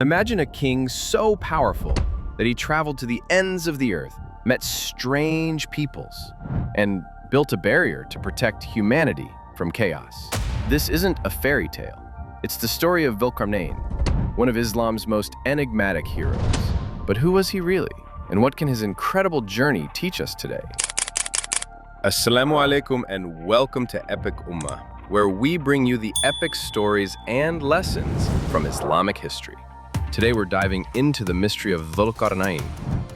Imagine a king so powerful that he traveled to the ends of the earth, met strange peoples, and built a barrier to protect humanity from chaos. This isn't a fairy tale. It's the story of Dhul-Qarnayn, one of Islam's most enigmatic heroes. But who was he really? And what can his incredible journey teach us today? Assalamu alaikum and welcome to Epic Ummah, where we bring you the epic stories and lessons from Islamic history. Today we're diving into the mystery of Dhul-Qarnayn,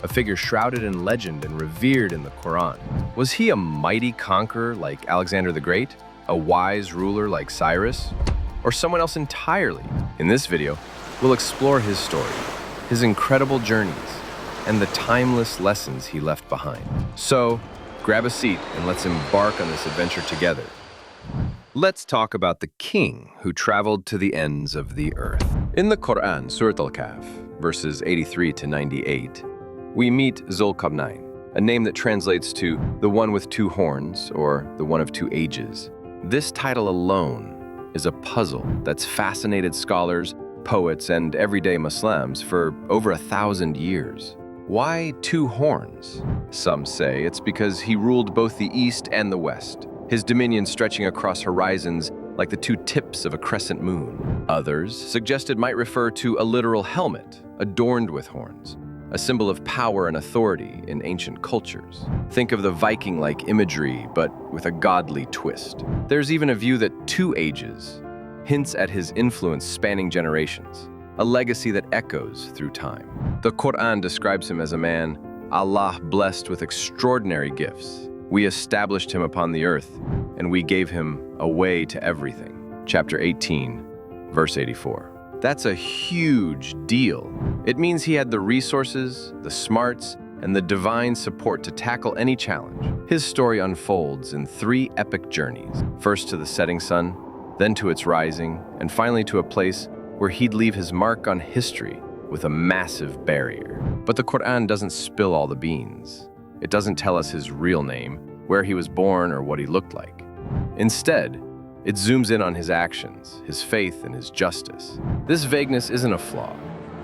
a figure shrouded in legend and revered in the Quran. Was he a mighty conqueror like Alexander the Great? A wise ruler like Cyrus? Or someone else entirely? In this video, we'll explore his story, his incredible journeys, and the timeless lessons he left behind. So, grab a seat and let's embark on this adventure together. Let's talk about the king who traveled to the ends of the earth. In the Quran, Surah Al-Kahf, verses 83 to 98, we meet Dhul-Qarnayn, a name that translates to the one with two horns or the one of two ages. This title alone is a puzzle that's fascinated scholars, poets, and everyday Muslims for over 1,000 years. Why two horns? Some say it's because he ruled both the east and the west, his dominion stretching across horizons like the two tips of a crescent moon. Others suggest it might refer to a literal helmet adorned with horns, a symbol of power and authority in ancient cultures. Think of the Viking-like imagery, but with a godly twist. There's even a view that two ages hints at his influence spanning generations, a legacy that echoes through time. The Quran describes him as a man Allah blessed with extraordinary gifts. We established him upon the earth, and we gave him a way to everything. Chapter 18, verse 84. That's a huge deal. It means he had the resources, the smarts, and the divine support to tackle any challenge. His story unfolds in 3 epic journeys, first to the setting sun, then to its rising, and finally to a place where he'd leave his mark on history with a massive barrier. But the Quran doesn't spill all the beans. It doesn't tell us his real name, where he was born, or what he looked like. Instead, it zooms in on his actions, his faith, and his justice. This vagueness isn't a flaw.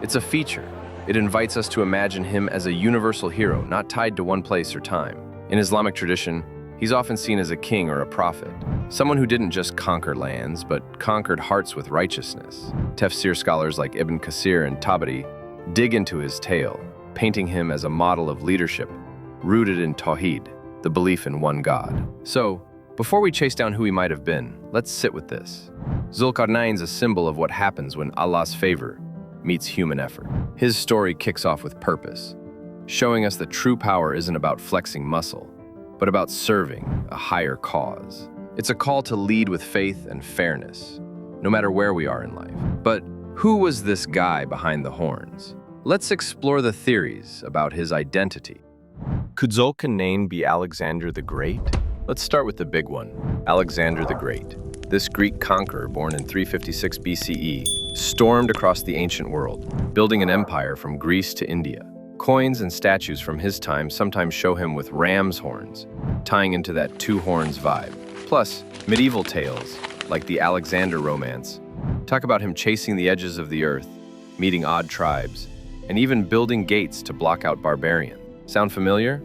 It's a feature. It invites us to imagine him as a universal hero, not tied to one place or time. In Islamic tradition, he's often seen as a king or a prophet, someone who didn't just conquer lands, but conquered hearts with righteousness. Tafsir scholars like Ibn Kathir and Tabari dig into his tale, painting him as a model of leadership rooted in Tawheed, the belief in one God. So, before we chase down who he might have been, let's sit with this. Dhul-Qarnayn's a symbol of what happens when Allah's favor meets human effort. His story kicks off with purpose, showing us that true power isn't about flexing muscle, but about serving a higher cause. It's a call to lead with faith and fairness, no matter where we are in life. But who was this guy behind the horns? Let's explore the theories about his identity. Could Dhul-Qarnayn be Alexander the Great? Let's start with the big one, Alexander the Great. This Greek conqueror, born in 356 BCE, stormed across the ancient world, building an empire from Greece to India. Coins and statues from his time sometimes show him with ram's horns, tying into that two horns vibe. Plus, medieval tales, like the Alexander romance, talk about him chasing the edges of the earth, meeting odd tribes, and even building gates to block out barbarians. Sound familiar?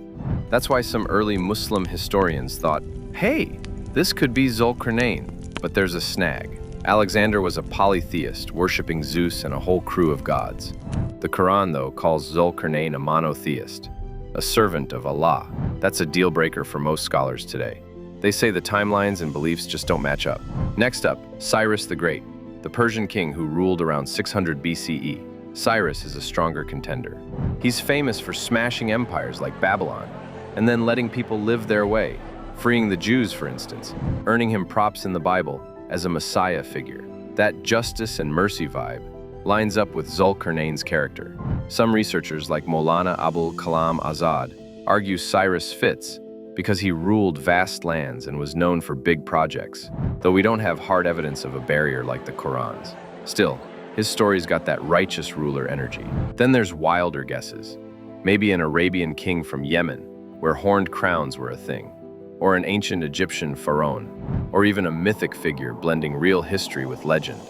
That's why some early Muslim historians thought, hey, this could be Dhul-Qarnayn. But there's a snag. Alexander was a polytheist, worshipping Zeus and a whole crew of gods. The Quran, though, calls Dhul-Qarnayn a monotheist, a servant of Allah. That's a deal breaker for most scholars today. They say the timelines and beliefs just don't match up. Next up, Cyrus the Great, the Persian king who ruled around 600 BCE. Cyrus is a stronger contender. He's famous for smashing empires like Babylon, and then letting people live their way, freeing the Jews, for instance, earning him props in the Bible as a Messiah figure. That justice and mercy vibe lines up with Dhul-Qarnayn's character. Some researchers, like Maulana Abul Kalam Azad, argue Cyrus fits because he ruled vast lands and was known for big projects, though we don't have hard evidence of a barrier like the Quran's. Still, his story's got that righteous ruler energy. Then there's wilder guesses. Maybe an Arabian king from Yemen, where horned crowns were a thing, or an ancient Egyptian pharaoh, or even a mythic figure blending real history with legend.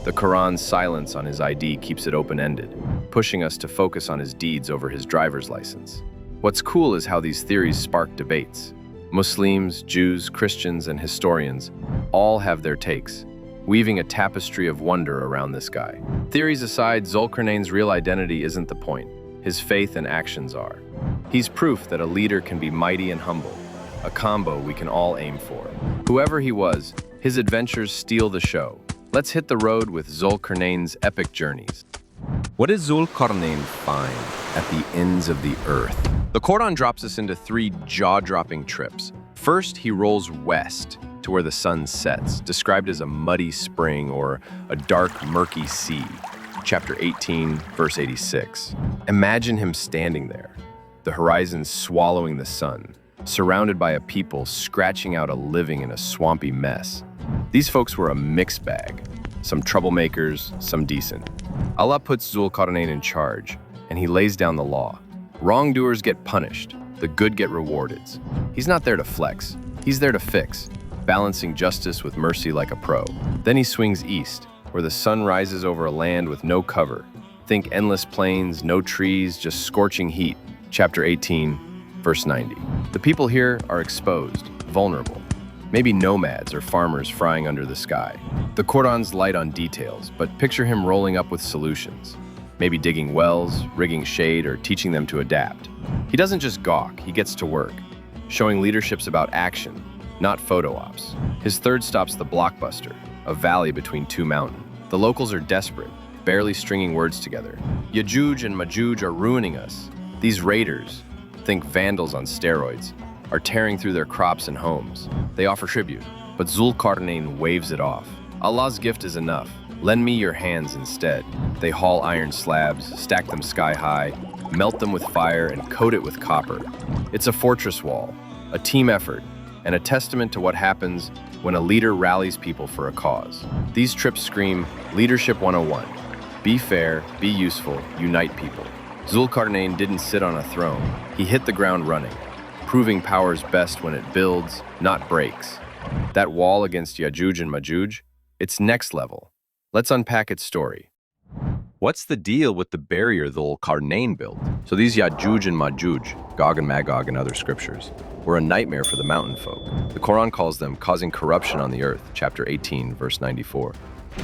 The Quran's silence on his ID keeps it open-ended, pushing us to focus on his deeds over his driver's license. What's cool is how these theories spark debates. Muslims, Jews, Christians, and historians all have their takes, weaving a tapestry of wonder around this guy. Theories aside, Dhul-Qarnayn's real identity isn't the point. His faith and actions are. He's proof that a leader can be mighty and humble, a combo we can all aim for. Whoever he was, his adventures steal the show. Let's hit the road with Dhul-Qarnayn's epic journeys. What does Dhul-Qarnayn find at the ends of the earth? The Quran drops us into 3 jaw-dropping trips. First, he rolls west to where the sun sets, described as a muddy spring or a dark, murky sea. Chapter 18, verse 86. Imagine him standing there, the horizon swallowing the sun, surrounded by a people scratching out a living in a swampy mess. These folks were a mixed bag, some troublemakers, some decent. Allah puts Dhul-Qarnayn in charge, and he lays down the law. Wrongdoers get punished, the good get rewarded. He's not there to flex, he's there to fix, balancing justice with mercy like a pro. Then he swings east, where the sun rises over a land with no cover. Think endless plains, no trees, just scorching heat. Chapter 18, verse 90. The people here are exposed, vulnerable. Maybe nomads or farmers frying under the sky. The Quran's light on details, but picture him rolling up with solutions. Maybe digging wells, rigging shade, or teaching them to adapt. He doesn't just gawk, he gets to work, showing leadership's about action, not photo ops. His third stop's the blockbuster, a valley between 2 mountains. The locals are desperate, barely stringing words together. Yajuj and Majuj are ruining us. These raiders, think vandals on steroids, are tearing through their crops and homes. They offer tribute, but Dhul-Qarnayn waves it off. Allah's gift is enough. Lend me your hands instead. They haul iron slabs, stack them sky high, melt them with fire, and coat it with copper. It's a fortress wall, a team effort, and a testament to what happens when a leader rallies people for a cause. These trips scream Leadership 101. Be fair, be useful, unite people. Dhul-Qarnayn didn't sit on a throne. He hit the ground running, proving power's best when it builds, not breaks. That wall against Yajuj and Majuj, it's next level. Let's unpack its story. What's the deal with the barrier Dhul-Qarnayn built? So these Yajuj and Majuj, Gog and Magog in other scriptures, were a nightmare for the mountain folk. The Quran calls them causing corruption on the earth, chapter 18, verse 94.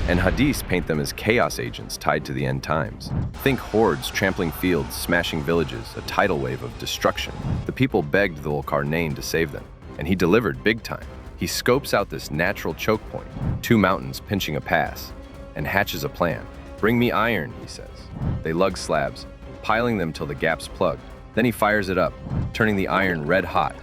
And hadiths paint them as chaos agents tied to the end times. Think hordes trampling fields, smashing villages, a tidal wave of destruction. The people begged Dhul-Qarnayn to save them, and he delivered big time. He scopes out this natural choke point, 2 mountains pinching a pass, and hatches a plan. Bring me iron, he says. They lug slabs, piling them till the gap's plugged. Then he fires it up, turning the iron red hot,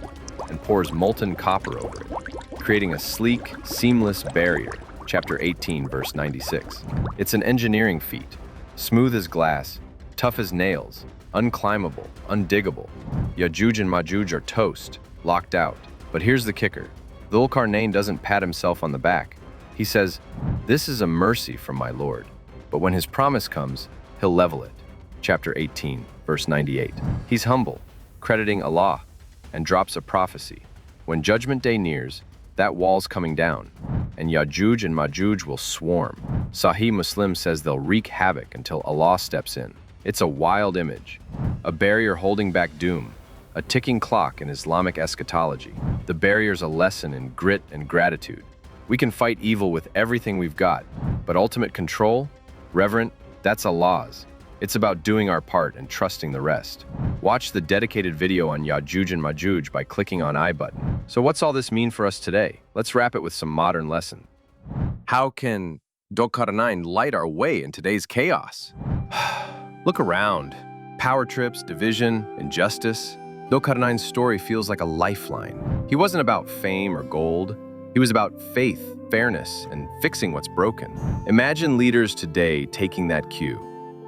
and pours molten copper over it, creating a sleek, seamless barrier. Chapter 18, verse 96. It's an engineering feat. Smooth as glass, tough as nails, unclimbable, undiggable. Yajuj and Majuj are toast, locked out. But here's the kicker. Dhul-Qarnayn doesn't pat himself on the back. He says, "This is a mercy from my Lord." But when his promise comes, he'll level it. Chapter 18, verse 98. He's humble, crediting Allah, and drops a prophecy. When Judgment Day nears, that wall's coming down, and Yajuj and Majuj will swarm. Sahih Muslim says they'll wreak havoc until Allah steps in. It's a wild image, a barrier holding back doom, a ticking clock in Islamic eschatology. The barrier's a lesson in grit and gratitude. We can fight evil with everything we've got, but ultimate control, Reverend, that's Allah's. It's about doing our part and trusting the rest. Watch the dedicated video on Yajuj and Majuj by clicking on I button. So what's all this mean for us today? Let's wrap it with some modern lesson. How can Dhul-Qarnayn light our way in today's chaos? Look around. Power trips, division, injustice. Dhul-Qarnayn's story feels like a lifeline. He wasn't about fame or gold. He was about faith, fairness, and fixing what's broken. Imagine leaders today taking that cue,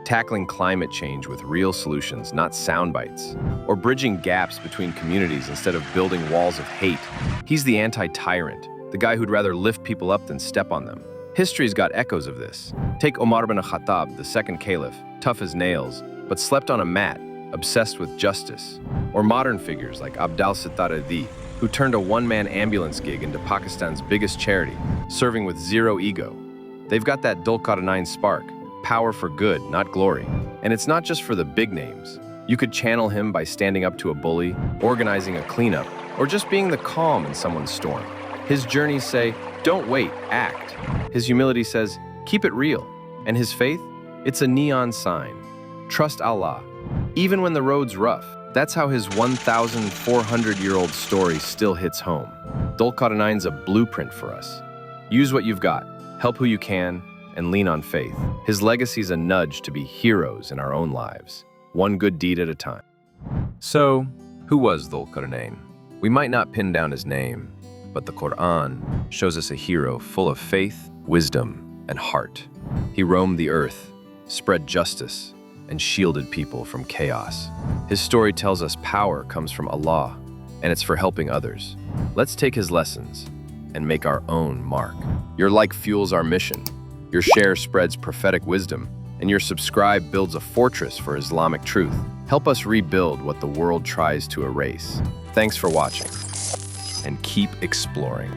tackling climate change with real solutions, not sound bites, or bridging gaps between communities instead of building walls of hate. He's the anti-tyrant, the guy who'd rather lift people up than step on them. History's got echoes of this. Take Umar ibn Khattab, the second caliph, tough as nails, but slept on a mat, obsessed with justice. Or modern figures like Abdal Sittar Adi, who turned a one-man ambulance gig into Pakistan's biggest charity, serving with zero ego. They've got that Dhul-Qarnayn spark, power for good, not glory. And it's not just for the big names. You could channel him by standing up to a bully, organizing a cleanup, or just being the calm in someone's storm. His journeys say, don't wait, act. His humility says, keep it real. And his faith? It's a neon sign. Trust Allah, even when the road's rough. That's how his 1,400-year-old story still hits home. Dhul-Qarnayn's a blueprint for us. Use what you've got, help who you can, and lean on faith. His legacy's a nudge to be heroes in our own lives, one good deed at a time. So, who was Dhul-Qarnayn? We might not pin down his name, but the Quran shows us a hero full of faith, wisdom, and heart. He roamed the earth, spread justice, and shielded people from chaos. His story tells us power comes from Allah, and it's for helping others. Let's take his lessons and make our own mark. Your like fuels our mission. Your share spreads prophetic wisdom, and your subscribe builds a fortress for Islamic truth. Help us rebuild what the world tries to erase. Thanks for watching, and keep exploring.